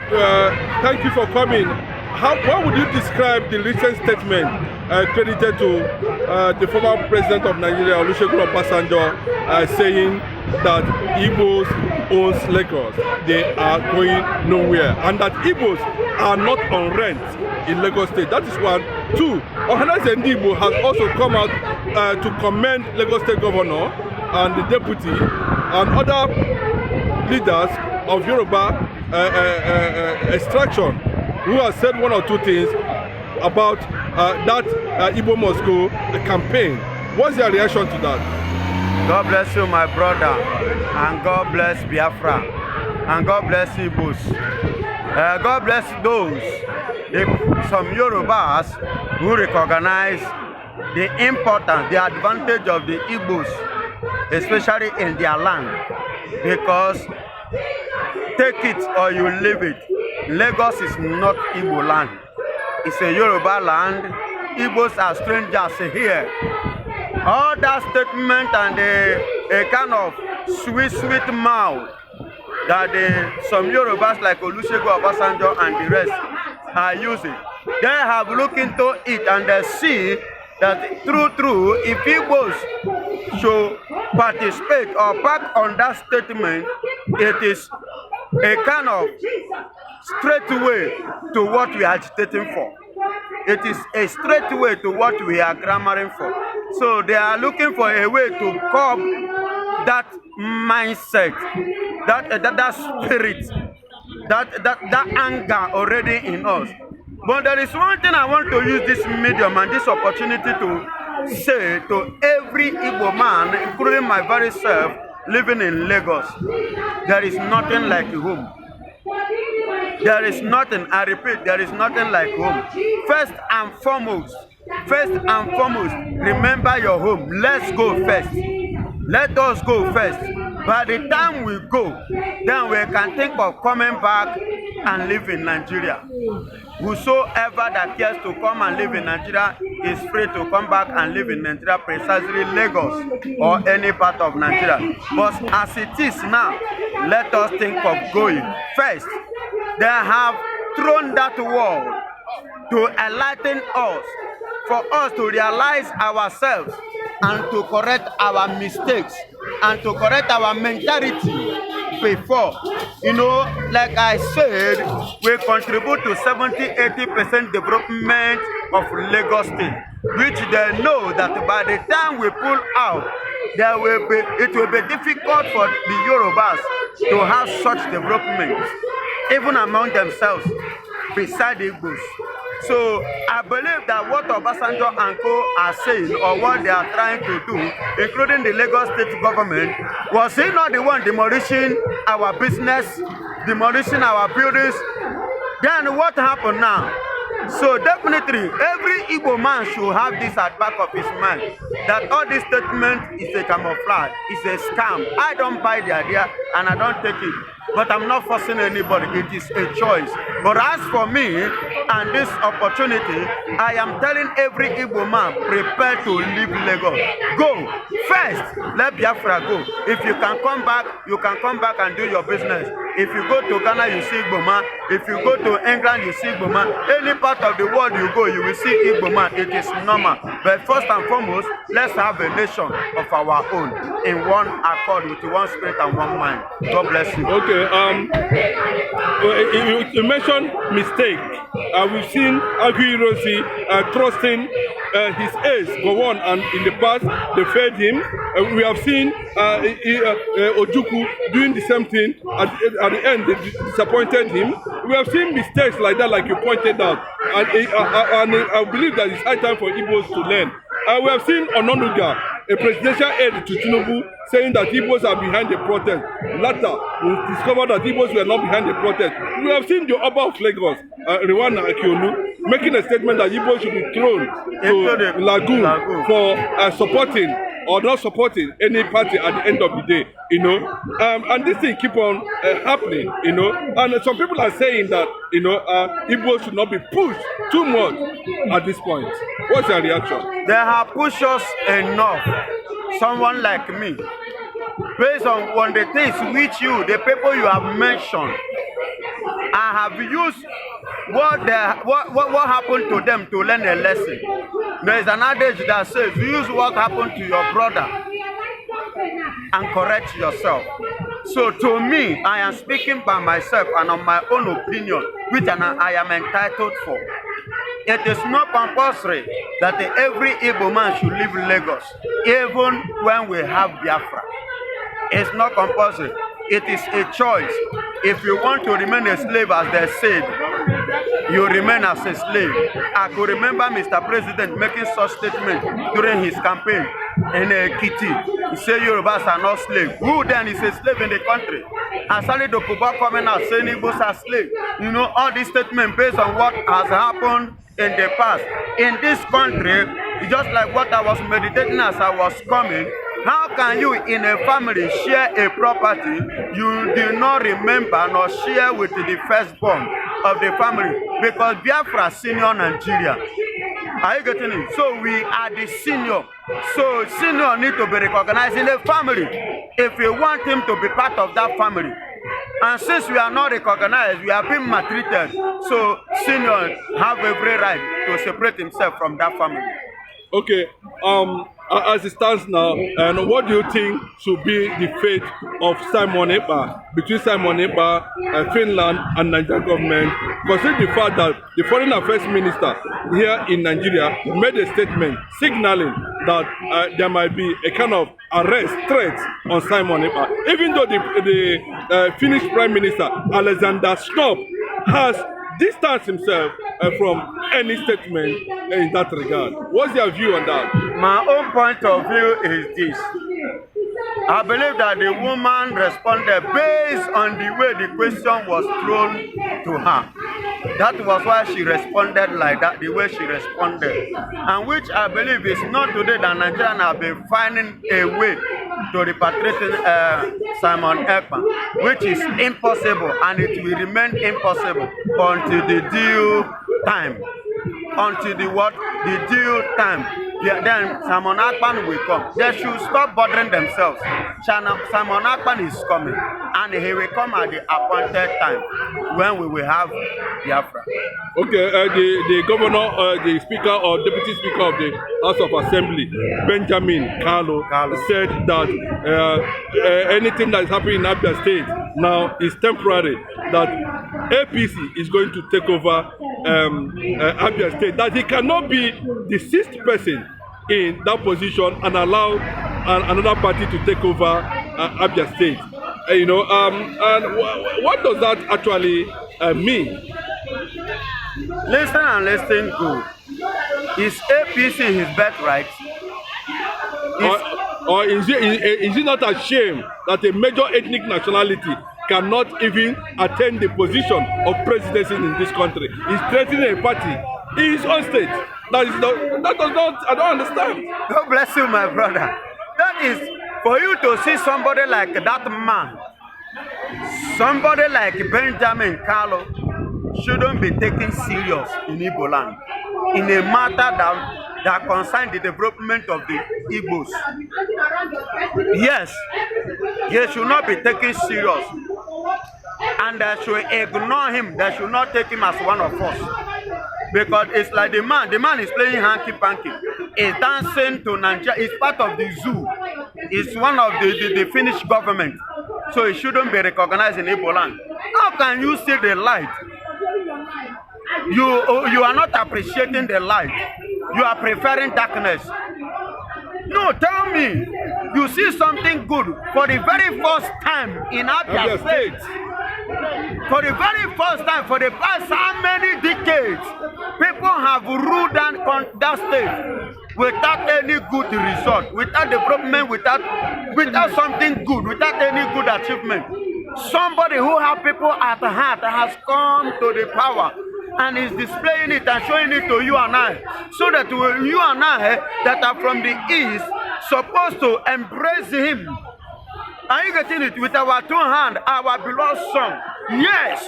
Thank you for coming. How would you describe the recent statement credited to the former president of Nigeria, Olusegun Obasanjo, saying that Igbos owns Lagos, they are going nowhere, and that Igbos are not on rent in Lagos State? That is one. Two, Ohaneze Igbo has also come out to commend Lagos State Governor and the deputy and other leaders of Yoruba extraction, who has said one or two things about that Igbo must go campaign. What's your reaction to that? God bless you, my brother, and God bless Biafra, and God bless Igbos. God bless those, some Yorubas, who recognize the importance, the advantage of the Igbos, especially in their land, because take it or you leave it, Lagos is not Igbo land. It's a Yoruba land. Igbos are strangers here. All that statement and a kind of sweet mouth that some Yorubas like Olusegun Obasanjo and the rest are using, they have looked into it and they see that true, if Igbos should participate or back on that statement, it is a kind of straight way to what we are agitating for. It is a straight way to what we are clamoring for. So they are looking for a way to curb that mindset, that spirit, that anger already in us. But there is one thing I want to use this medium and this opportunity to say to every Igbo man, including my very self, living in Lagos. There is nothing like home. There is nothing, I repeat, there is nothing like home. First and foremost, remember your home. Let's go first. Let us go first. By the time we go, then we can think of coming back and live in Nigeria. Whosoever that cares to come and live in Nigeria is free to come back and live in Nigeria, precisely Lagos or any part of Nigeria. But as it is now, let us think of going first. They have thrown that wall to enlighten us, for us to realize ourselves and to correct our mistakes and to correct our mentality before. You know, like I said, we contribute to 70-80% development of Lagos State, which they know that by the time we pull out, it will be difficult for the Yorubas to have such development, even among themselves, beside the Igbos. So I believe that what Obasanjo and co are saying, or what they are trying to do, including the Lagos State government, was he not the one demolishing our business, demolishing our buildings? Then what happened now? So definitely, every Igbo man should have this at back of his mind, that all this statement is a camouflage, it's a scam. I don't buy the idea and I don't take it. But I'm not forcing anybody. It is a choice. But as for me and this opportunity, I am telling every Igbo man, prepare to leave Lagos. Go first. Let Biafra go. If you can come back, you can come back and do your business. If you go to Ghana, you see Igbo man. If you go to England, you see Igbo man. Any part of the world you go, you will see Igbo man. It is normal. But first and foremost, let's have a nation of our own, in one accord, with one spirit and one mind. God bless you. Okay. You mentioned mistake. We've seen Aguiyi trusting his ace for one, and in the past they failed him. We have seen Ojukwu doing the same thing. At the end, they disappointed him. We have seen mistakes like that, like you pointed out, and I believe that it's high time for Igbos to learn. We have seen Ononuga, a presidential aide to Tinubu, saying that Igbos are behind the protest. Later, we discovered that Igbos were not behind the protest. We have seen the Oba of Lagos, Rwanda Akiolu, making a statement that Igbos should be thrown to the lagoon for supporting or not supporting any party at the end of the day, you know. And this thing keep on happening, you know. And some people are saying that, you know, Igbo should not be pushed too much at this point. What's your reaction? They have pushed us enough. Someone like me, based on the things which the people you have mentioned, I have used what happened to them to learn a lesson. There is an adage that says, use what happened to your brother and correct yourself. So to me, I am speaking by myself and on my own opinion, which I am entitled for. It is not compulsory that every Igbo man should live in Lagos, even when we have Biafra. It's not compulsory. It is a choice. If you want to remain a slave, as they said, you remain as a slave. I could remember Mr. President making such statement during his campaign in Ekiti. He said Yorubas are not slaves. Who then is a slave in the country? And Sally Dokuba coming out saying Igbos are slaves. You know, all these statements based on what has happened in the past. In this country, just like what I was meditating as I was coming, how can you in a family share a property you do not remember nor share with the firstborn of the family? Because Biafra senior Nigeria. Are you getting it? So we are the senior. So senior need to be recognized in the family if you want him to be part of that family. And since we are not recognized, we are being maltreated. So senior have every right to separate himself from that family. Okay. As it stands now, and what do you think should be the fate of Simon Ekpa, between Simon Ekpa, Finland, and Nigerian government, considering the fact that the Foreign Affairs Minister here in Nigeria made a statement signaling that there might be a kind of arrest threat on Simon Ekpa, even though the Finnish Prime Minister Alexander Stubb has distanced himself from any statement in that regard. What's your view on that? My own point of view is this. I believe that the woman responded based on the way the question was thrown to her. That was why she responded like that, the way she responded. And which I believe is not today that Nigerians have been finding a way to repatriate Simon Ekpa, which is impossible, and it will remain impossible until the due time. Until the what? The due time. Yeah, then Simon Ekpa will come. They should stop bothering themselves. Simon Ekpa is coming, and he will come at the appointed time when we will have Biafra. Okay, the governor, the speaker or deputy speaker of the House of Assembly, Benjamin Kalu, said that anything that is happening in Abia State now is temporary, that APC is going to take over Abia State, that he cannot be the sixth person in that position and allow another party to take over Abia State. And what does that actually mean? Listen and listen good. Is APC his birthright? Or is it not a shame that a major ethnic nationality cannot even attain the position of presidency in this country? He's threatening a party in his own state. That does not, I don't understand. God bless you, my brother. That is for you to see somebody like that man, somebody like Benjamin Kalu, shouldn't be taken serious in Igbo land in a matter that concerns the development of the Igbos. Yes, he should not be taken serious, and they should ignore him. They should not take him as one of us, because it's like the man is playing hanky-panky. He's dancing to Nigeria. It's part of the zoo. It's one of the Finnish government, so it shouldn't be recognized in Igbo land. How can you see the light? You are not appreciating the light. You are preferring darkness. No, tell me, you see something good for the very first time in Abia State. For the very first time, for the past how many decades, people have ruled that state without any good result, without development, without something good, without any good achievement. Somebody who has people at heart has come to the power and is displaying it and showing it to you and I, so that you and I that are from the east supposed to embrace him. Are you getting it? With our two hands, our beloved son. Yes,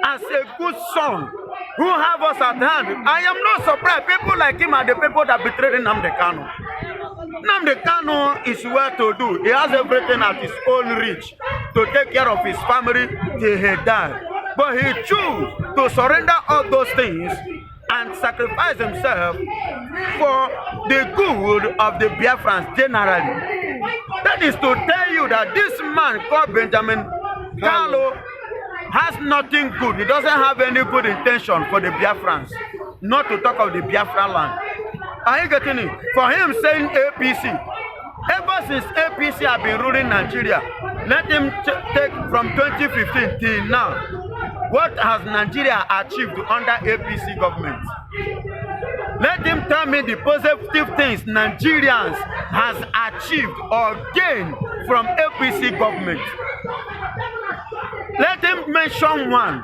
as a good son who have us at hand. I am not surprised. People like him are the people that betrayed Nnamdi Kanu. Nnamdi Kanu is well to do. He has everything at his own reach to take care of his family till he died. But he chose to surrender all those things and sacrifice himself for the good of the Biafrans generally. That is to tell you that this man called Benjamin Carlo has nothing good. He doesn't have any good intention for the Biafrans, not to talk of the Biafra land. Are you getting it? For him saying APC, ever since APC have been ruling Nigeria, let him take from 2015 till now, what has Nigeria achieved under APC government? Let him tell me the positive things Nigerians has achieved or gained from APC government. Let him mention one.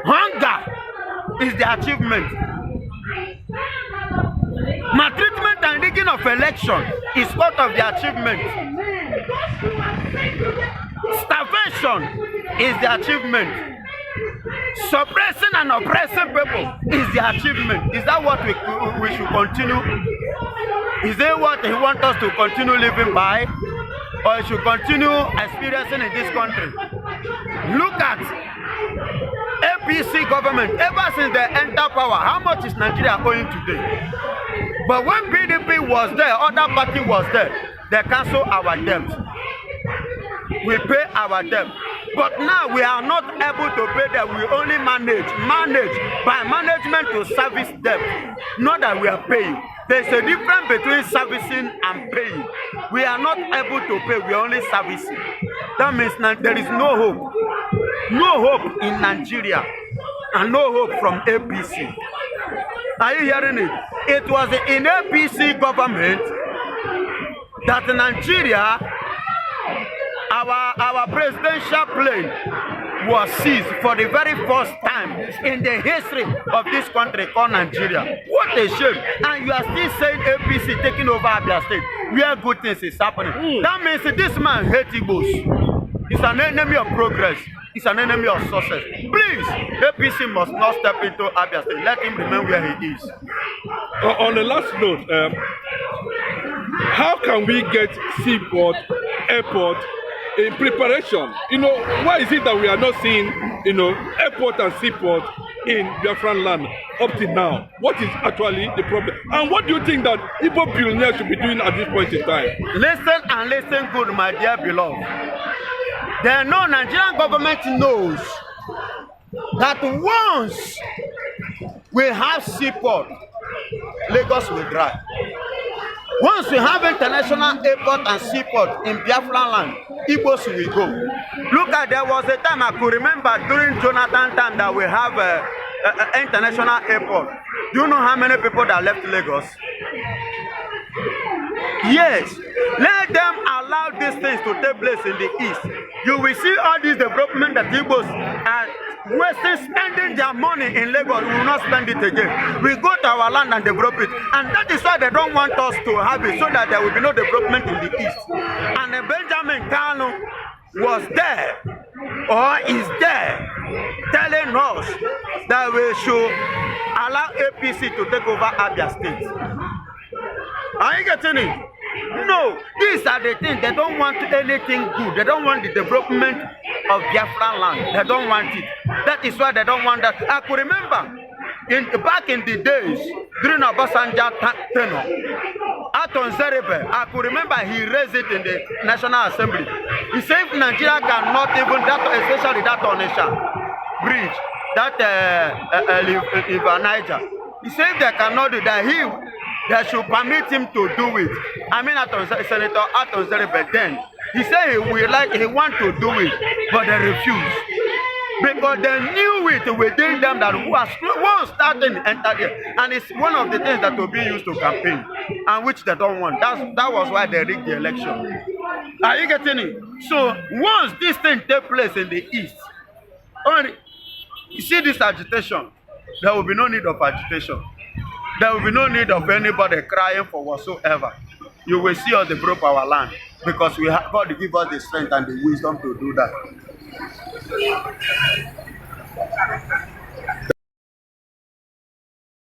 Hunger is the achievement. Maltreatment and rigging of election is part of the achievement. Starvation is the achievement. Suppressing and oppressing people is the achievement. Is that what we should continue? Is that what he wants us to continue living by? Or should continue experiencing in this country? Look at APC government. Ever since they enter power, how much is Nigeria owing today? But when PDP was there, other party was there, they cancel our debt. We pay our debt. But now we are not able to pay that. We only manage by management to service debt. Not that we are paying. There's a difference between servicing and paying. We are not able to pay. We are only servicing. That means there is no hope. No hope in Nigeria. And no hope from APC. Are you hearing it? It was in APC government that Nigeria, our presidential plane was seized for the very first time in the history of this country called Nigeria. What a shame. And you are still saying APC taking over Abia State, where good things is happening. That means this man hates Igbos. He's an enemy of progress. He's an enemy of success. Please, APC must not step into Abia State. Let him remain where he is. On the last note, how can we get seaport, airport in preparation? Why is it that we are not seeing, airport and seaport in Biafran land up to now? What is actually the problem? And what do you think that Igbo billionaires should be doing at this point in time? Listen and listen good, my dear beloved. The Nigerian government knows that once we have seaport, Lagos will dry. Once we have international airport and seaport in Biafra land, Igbos will go. Look at, there was a time I could remember during Jonathan time that we have an international airport. Do you know how many people that left Lagos? Yes. Let them allow these things to take place in the east. You will see all this development that Igbos are wasting, spending their money in Lagos. We will not spend it again. We go to our land and develop it. And that is why they don't want us to have it, so that there will be no development in the east. And Benjamin Kano was there, or is there, telling us that we should allow APC to take over Abia State. Are you getting it? No, these are the things. They don't want anything good. They don't want the development of Biafra land. They don't want it. That is why they don't want that. I could remember back in the days during Obasanjo tenure, Aton Zerebe, I could remember he raised it in the National Assembly. He said if Nigeria cannot even, especially that Onisha bridge, that River Niger, he said they cannot do that. They should permit him to do it. I mean, Senator Aton Zerebe then, he said he want to do it, but they refused. Because they knew it within them that once starting enter there. And it's one of the things that will be used to campaign, and which they don't want. That was why they rigged the election. Are you getting it? So once this thing take place in the east, you see this agitation, there will be no need of agitation. There will be no need of anybody crying for whatsoever. You will see us develop our land, because we have God to give us the strength and the wisdom to do that.